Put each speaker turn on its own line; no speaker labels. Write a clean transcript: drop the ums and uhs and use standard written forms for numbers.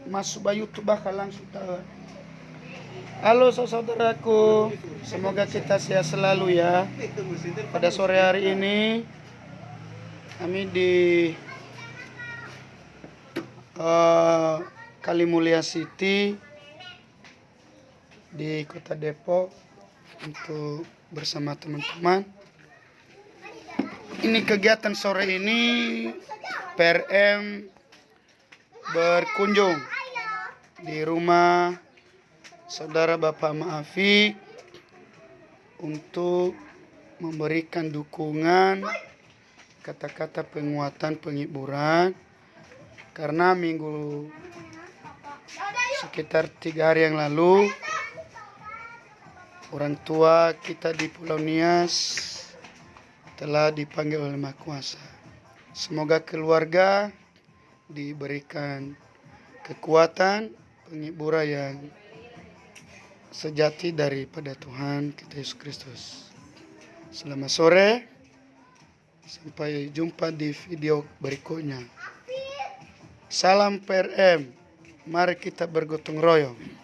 masuk ke YouTube bakal langsung tahu. Halo saudaraku, semoga kita sehat selalu ya. Pada sore hari ini kami di Kalimulia City di Kota Depok untuk bersama teman-teman. Ini kegiatan sore ini PRM berkunjung di rumah saudara Bapak Ma'afik untuk memberikan dukungan, kata-kata penguatan, penghiburan, karena minggu sekitar 3 hari yang lalu orang tua kita di Pulau Nias telah dipanggil oleh Maha Kuasa. Semoga keluarga diberikan kekuatan, penghiburan yang sejati daripada Tuhan kita Yesus Kristus. Selamat sore, sampai jumpa di video berikutnya. Salam PRM, mari kita bergotong royong.